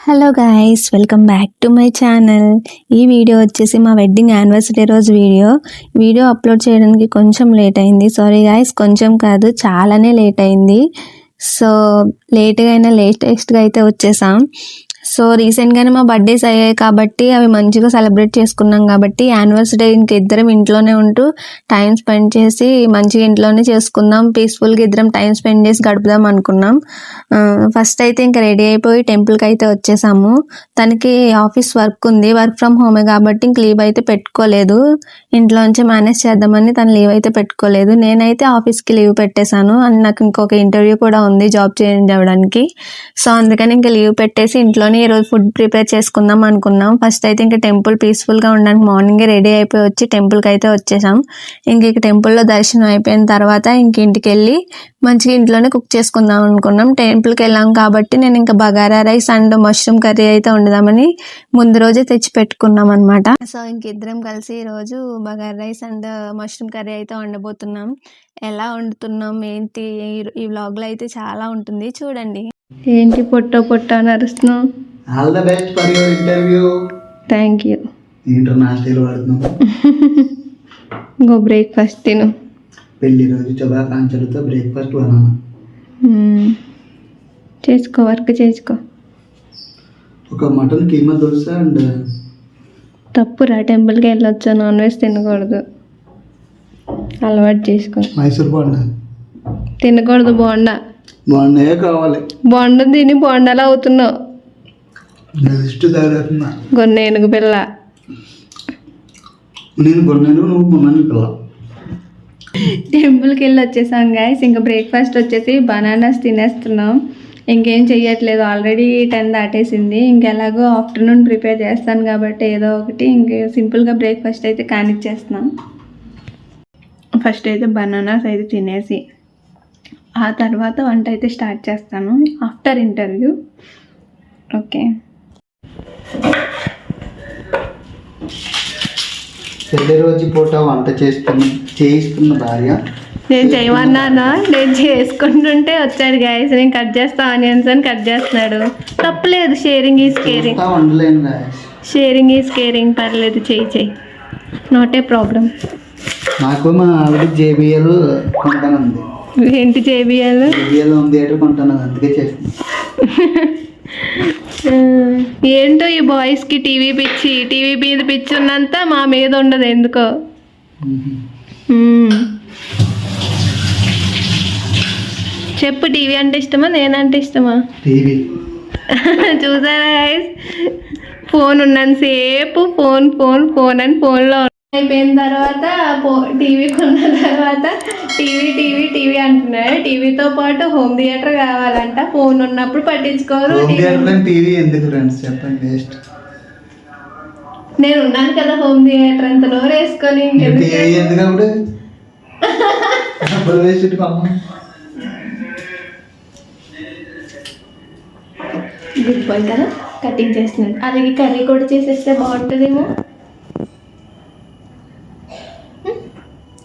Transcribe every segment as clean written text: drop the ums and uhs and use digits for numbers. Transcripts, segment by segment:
Hello guys, welcome back to my channel. ఈ video వచ్చేసి మా వెడ్డింగ్ యానివర్సరీ రోజు వీడియో అప్లోడ్ చేయడానికి కొంచెం లేట్ అయింది. సారీ గైస్, కొంచెం కాదు చాలానే లేట్ అయింది. సో లేట్గా అయినా లేటెస్ట్గా అయితే వచ్చేసాం. సో రీసెంట్గానే మా బర్త్డేస్ అయ్యాయి కాబట్టి అవి మంచిగా సెలబ్రేట్ చేసుకున్నాం. కాబట్టి యానివర్సరీ ఇంకిద్దరం ఇంట్లోనే ఉంటూ టైం స్పెండ్ చేసి మంచిగా ఇంట్లోనే చేసుకుందాం, పీస్ఫుల్గా ఇద్దరం టైం స్పెండ్ చేసి గడుపుదాం అనుకున్నాం. ఫస్ట్ అయితే ఇంకా రెడీ అయిపోయి టెంపుల్కి అయితే వచ్చేసాము. తనకి ఆఫీస్ వర్క్ ఉంది, వర్క్ ఫ్రమ్ హోమే కాబట్టి ఇంక లీవ్ అయితే పెట్టుకోలేదు. ఇంట్లోంచి మేనేజ్ చేద్దామని తను లీవ్ అయితే పెట్టుకోలేదు. నేనైతే ఆఫీస్కి లీవ్ పెట్టేశాను. అండ్ నాకు ఇంకొక ఇంటర్వ్యూ కూడా ఉంది జాబ్ చేంజ్ అవ్వడానికి. సో అందుకని ఇంకా లీవ్ పెట్టేసి ఇంట్లోనే ఈరోజు ఫుడ్ ప్రిపేర్ చేసుకుందాం అనుకున్నాం. ఫస్ట్ అయితే ఇంకా టెంపుల్ పీస్ఫుల్గా ఉండడానికి మార్నింగే రెడీ అయిపోయి వచ్చి టెంపుల్కి అయితే వచ్చేసాం. ఇంక టెంపుల్లో దర్శనం అయిపోయిన తర్వాత ఇంక ఇంటికి వెళ్ళి మంచిగా ఇంట్లోనే కుక్ చేసుకుందాం అనుకున్నాం. టెంపుల్కి వెళ్ళాం కాబట్టి నేను ఇంకా bagara rice and mushroom curry అయితే వండుదామని ముందు రోజే తెచ్చి పెట్టుకున్నాం అనమాట. సో ఇంకిద్దరం కలిసి ఈరోజు bagara rice and mushroom curry అయితే వండబోతున్నాం. ఎలా వండుతున్నాం ఏంటి ఈ వ్లాగ్లో అయితే చాలా ఉంటుంది, చూడండి. ఏంటి పొట్ట నడుస్తున్నావు? All the best for your interview. Thank you. International వాడుతున్నాం. ఇంకో బ్రేక్ఫాస్ట్ తిను. పెళ్లి రోజు శుభాకాంక్షలతో బ్రేక్ఫాస్ట్ వలన చేసుకో, వర్క్ చేసుకో. ఒక మటన్ కీమా దోశ అండ్ తప్పురా, టెంపుల్కి వెళ్ళొచ్చా, నాన్ వెజ్ తినకూడదు, అలవాటు చేసుకో. మైసూర్ బోండా తినకూడదు, బోండా బోండే కావాలి. బోండా తిని బోండాలు అవుతున్నావు. లిస్ట్ తయారవుతున్నా. గొన్నేనుగు పిల్ల. నేను కొన్నాను, నువ్వు కొన్నాను పిల్ల. టెంపుల్కి వెళ్ళి వచ్చేసాం గైస్. ఇంకా బ్రేక్ఫాస్ట్ వచ్చేసి బనానాస్ తినేస్తున్నాం. ఇంకేం చెయ్యట్లేదు, ఆల్రెడీ 10 దాటేసింది. ఇంకెలాగో ఆఫ్టర్నూన్ ప్రిపేర్ చేస్తాను కాబట్టి ఏదో ఒకటి ఇంక సింపుల్గా బ్రేక్ఫాస్ట్ అయితే కానిచ్చేస్తున్నాం. ఫస్ట్ అయితే బనానాస్ అయితే తినేసి ఆ తర్వాత వంట అయితే స్టార్ట్ చేస్తాను ఆఫ్టర్ ఇంటర్వ్యూ. ఓకే. పెళ్లి రోజు పూట వంట చేయిస్తున్న భార్య. నేను చేయమన్నానా? నేను చేసుకుంటుంటే వచ్చాడు గైస్. నేను కట్ చేస్తా ఆనియన్స్ అని కట్ చేస్తున్నాడు. తప్పలేదు, షేరింగ్ ఈజ్ కేరింగ్. వండలేను. షేరింగ్ ఈజ్ కేరింగ్, పర్లేదు, చెయ్యి, నాట్ ఏ ప్రాబ్లం. నాకు మా ఆవిడ జేబిఎల్ కొంటానంది. ఏంటి జేబిఎల్? జేబిఎల్ హోమ్ థియేటర్ కొంటాను, అందుకే చేస్తాను. ఏంటో ఈ బాయ్స్కి టీవీ మీద పిచ్చి ఉన్నంత మా మీద ఉండదు ఎందుకో. చెప్పు, టీవీ అంటే ఇష్టమా నేనంటే ఇష్టమా? టీవీ. చూసారా గైస్, ఫోన్ ఉన్నంతసేపు ఫోన్ అని ఫోన్లో అయిపోయిన తర్వాత టీవీ కొన్న తర్వాత టీవీ అంటున్నాడు. టీవీతో పాటు హోమ్ థియేటర్ కావాలంట. ఫోన్ ఉన్నప్పుడు పట్టించుకోరు. టీవీ ఎందుకు ఫ్రెండ్స్ చెప్పండి, వేస్ట్. నేను ఉన్నాను కదా హోమ్ థియేటర్ అంత నోరు వేసుకొని. గుడ్ బాయ్ కదా, కటింగ్ చేస్తున్నాడు. అలాగే కర్రీ కూడా చేసేస్తే బాగుంటుందేమో.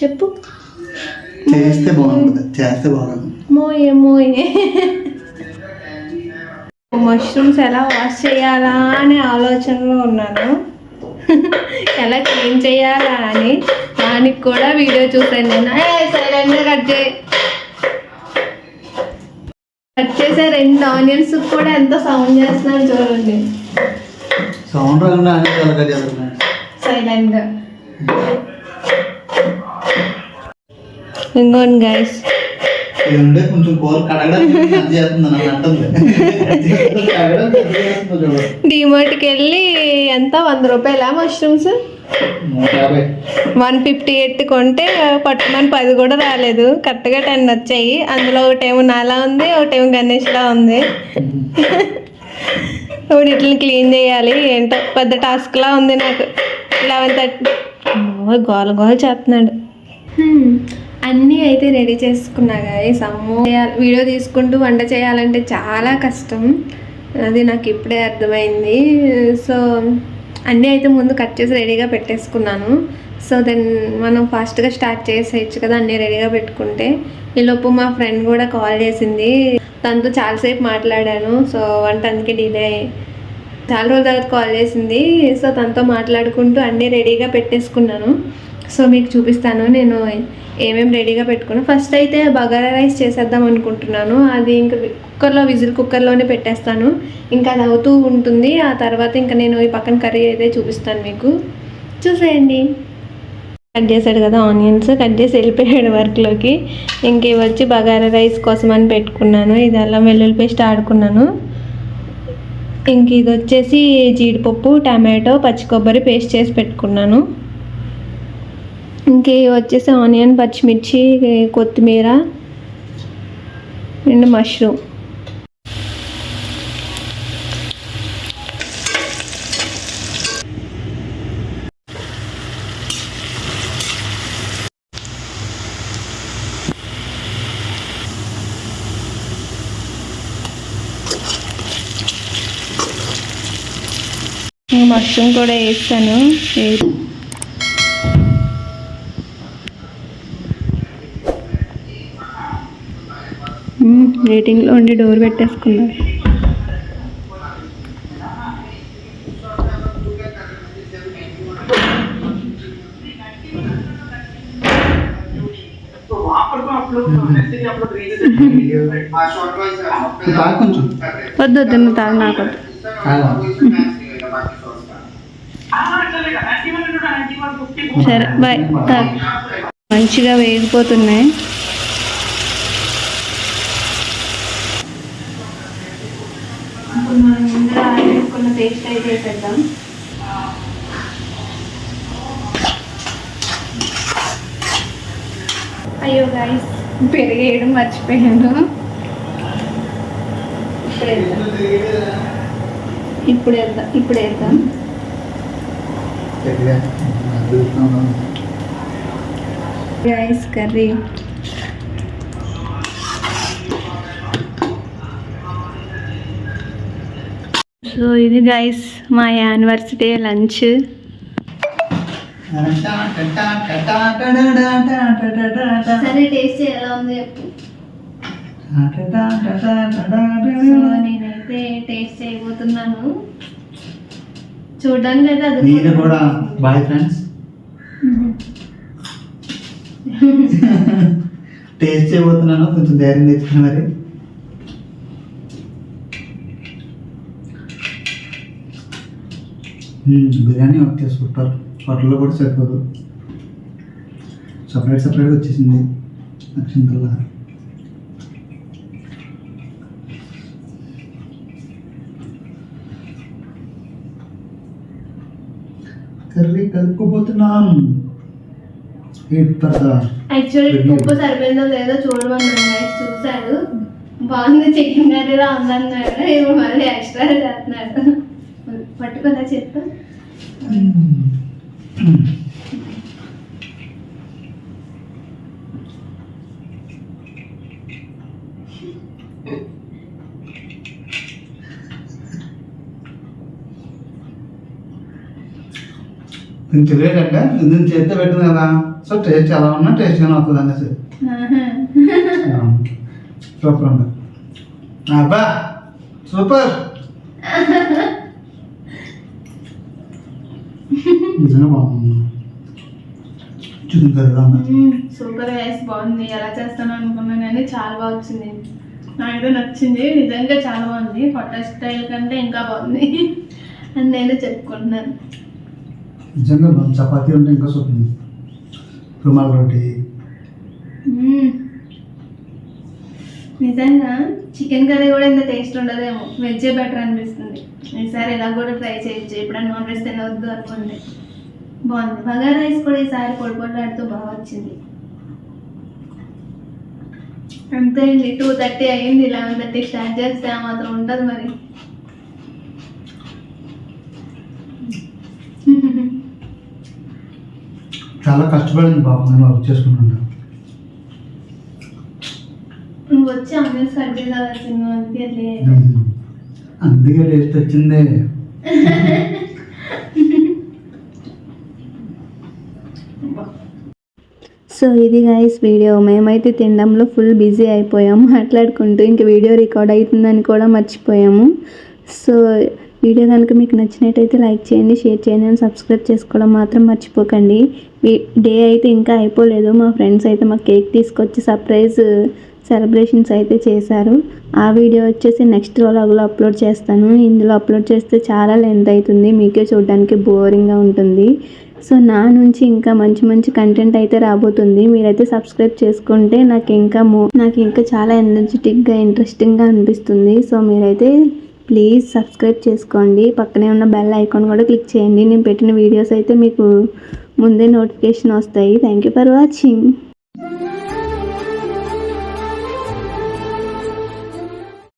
చెప్పు. చేస్తే బాగుంటుంది, చేస్తే బాగుంటుంది. మోయే మష్రూమ్స్ ఎలా వాష్ చేయాలా అనే ఆలోచనలో ఉన్నాను. ఎలా క్లీన్ చేయాలా అని దానికి కూడా వీడియో చూసాను నేను. సైలెంట్గా కట్ చేసే 2 ఆనియన్స్ కూడా ఎంత సౌండ్ చేస్తున్నాను చూడండి. సౌండ్ సైలెంట్గా. ఇంకోండి గైస్, కొంచెం కూర డిమార్ట్కి వెళ్ళి ఎంత 100 రూపాయలా మష్రూమ్స్? 158 కొంటే పట్టుమని 10 కూడా రాలేదు. కరెక్ట్గా 10 వచ్చాయి. అందులో ఒకటేమో నాలా ఉంది, ఒకటేమో గణేష్లా ఉంది. ఇప్పుడు ఇట్లా క్లీన్ చేయాలి, ఏంటో పెద్ద టాస్క్లా ఉంది నాకు. 11:30 గోల చేస్తున్నాడు. అన్నీ అయితే రెడీ చేసుకున్నా గైస్. వీడియో తీసుకుంటూ వంట చేయాలంటే చాలా కష్టం, అది నాకు ఇప్పుడే అర్థమైంది. సో అన్నీ అయితే ముందు కట్ చేసి రెడీగా పెట్టేసుకున్నాను. సో దెన్ మనం ఫాస్ట్గా స్టార్ట్ చేసేయచ్చు కదా అన్నీ రెడీగా పెట్టుకుంటే. ఈలోపు మా ఫ్రెండ్ కూడా కాల్ చేసింది, తనతో చాలాసేపు మాట్లాడాను. సో వంట అందుకే డిలే చాలా రోజుల తర్వాత కాల్ చేసింది. సో తనతో మాట్లాడుకుంటూ అన్నీ రెడీగా పెట్టేసుకున్నాను. సో మీకు చూపిస్తాను నేను ఏమేమి రెడీగా పెట్టుకున్నాను. ఫస్ట్ అయితే బగారా రైస్ చేసేద్దాం అనుకుంటున్నాను. అది ఇంకా కుక్కర్లోనే పెట్టేస్తాను. ఇంకా అది అవుతూ ఉంటుంది. ఆ తర్వాత ఇంకా నేను ఈ పక్కన కర్రీ అయితే చూపిస్తాను, మీకు చూసేయండి. కట్ చేశాడు కదా ఆనియన్స్, కట్ చేసి వెళ్ళిపోయాడు వర్క్లోకి. ఇంక ఇవి వచ్చి బగారా రైస్ కోసం అని పెట్టుకున్నాను. ఇది అల్లం వెల్లుల్లి పేస్ట్ ఆడుకున్నాను. ఇంక ఇది వచ్చేసి జీడిపప్పు, టమాటో, పచ్చి కొబ్బరి పేస్ట్ చేసి పెట్టుకున్నాను. ఇంక ఇవి వచ్చేసి ఆనియన్, పచ్చిమిర్చి, కొత్తిమీర అండ్ మష్రూమ్. మష్రూమ్ కూడా వేస్తాను. మీటింగ్లో ఉండి డోర్ పెట్టేసుకున్నాను. వద్దు వద్దు, నువ్వు తాగు, నాకు వద్దు. సరే బాయ్. మంచిగా వేగిపోతున్నాయి. మనం ముందుగా ఆడుకున్న పేస్ట్ అయితే వేసేద్దాం. అయ్యో గాయ్స్, పెరిగేయడం మర్చిపోయాను. ఇప్పుడు వేద్దాం. గాయ్స్ కర్రీ సో ఇది గాయ్స్ మా యానివర్సరీ లంచ్. సరే టేస్ట్ ఎలా ఉంది చెప్పు. నేనైతే టేస్ట్ చేయబోతున్నాను. చూడడానికి అయితే అది మీరు కూడా బాయ్ ఫ్రెండ్స్. టేస్ట్ చేయబోతున్నాను, కొంచెం ధైర్యం తెచ్చుకుని మరి. Biryani okay, super. హోటల్లో కూడా సరిపోదు, సపరేట్గా వచ్చేసింది అక్షంతల్లా. కర్రీ కలుపుకోబోతున్నాం. యాక్చువల్లీ ఉప్పు సరిపోయిందో లేదో చూడమన్నాను. చూశాడు, బాగుంది, చికెన్ కర్రీలా ఉందన్నాడు. ఇప్పుడు మళ్ళీ ఎక్స్ట్రా చేస్తున్నాడు. పట్టుకోదా చెప్పు. కొంచెం లేదంటే నేను చేస్తే పెట్టింది కదా, సో టేస్ట్ ఎలా ఉన్నా టేస్ట్గానే అవుతుంది అనేసి. సూపర్ ఉంది. అబ్బా సూపర్, నిజంగా బాగుంది. చికెన్ కర్రీ సూపర్ రైస్ బాగుంది. ఎలా చేస్తాను అనుకున్నాను కానీ చాలా బాగా వచ్చింది. నాకైతే నచ్చింది, నిజంగా చాలా బాగుంది. హోటల్ స్టైల్ కంటే ఇంకా బాగుంది అని నేను చెప్పుకుంటున్నాను. నిజంగా చపాతీ ఉంటే ఇంకా సూపర్. రుమాల్ రోటీ. నిజంగా చికెన్ కర్రీ కూడా ఇంత టేస్ట్ ఉండదేమో, వెజ్జే బెటర్ అనిపిస్తుంది. ఈసారి ఇలా కూడా ట్రై చేయొచ్చు. ఎప్పుడైనా నాన్ వెజ్ తినవద్దు అనుకోండి. బాగుంది. బగారా రైస్ కూడా ఈసారి పొడిపొట్లాడుతూ బాగా వచ్చింది. అంతే అండి, 2:30 అయింది. 11:30 స్టార్ట్ చేస్తే ఆ మాత్రం ఉంటుంది మరి. చాలా కష్టపడింది బాబు, నేను వర్క్ చేసుకుంటున్నా. నువ్వు వచ్చి ఆనియన్స్ కట్ చేయాల్సింది, అందుకే టేస్ట్ వచ్చిందే. సో ఇది గైస్ వీడియో. మేమైతే తినడంలో ఫుల్ బిజీ అయిపోయాము మాట్లాడుకుంటూ. ఇంక వీడియో రికార్డ్ అవుతుందని కూడా మర్చిపోయాము. సో వీడియో కనుక మీకు నచ్చినట్టయితే లైక్ చేయండి, షేర్ చేయండి అండ్ సబ్స్క్రైబ్ చేసుకోవడం మాత్రం మర్చిపోకండి. డే అయితే ఇంకా అయిపోలేదు. మా ఫ్రెండ్స్ అయితే మా కేక్ తీసుకొచ్చి సర్ప్రైజ్ సెలబ్రేషన్స్ అయితే చేశారు. ఆ వీడియో వచ్చేసి నెక్స్ట్ వ్లాగ్లో అప్లోడ్ చేస్తాను. ఇందులో అప్లోడ్ చేస్తే చాలా లెంత్ అవుతుంది, మీకే చూడడానికి బోరింగ్గా ఉంటుంది. సో నా నుంచి ఇంకా మంచి మంచి కంటెంట్ అయితే రాబోతుంది. మీరైతే సబ్స్క్రైబ్ చేసుకుంటే నాకు ఇంకా చాలా ఎనర్జెటిక్గా ఇంట్రెస్టింగ్గా అనిపిస్తుంది. సో మీరైతే ప్లీజ్ సబ్స్క్రైబ్ చేసుకోండి. పక్కనే ఉన్న బెల్ ఐకాన్ కూడా క్లిక్ చేయండి. నేను పెట్టిన వీడియోస్ అయితే మీకు ముందే నోటిఫికేషన్ వస్తాయి. Thank you for watching.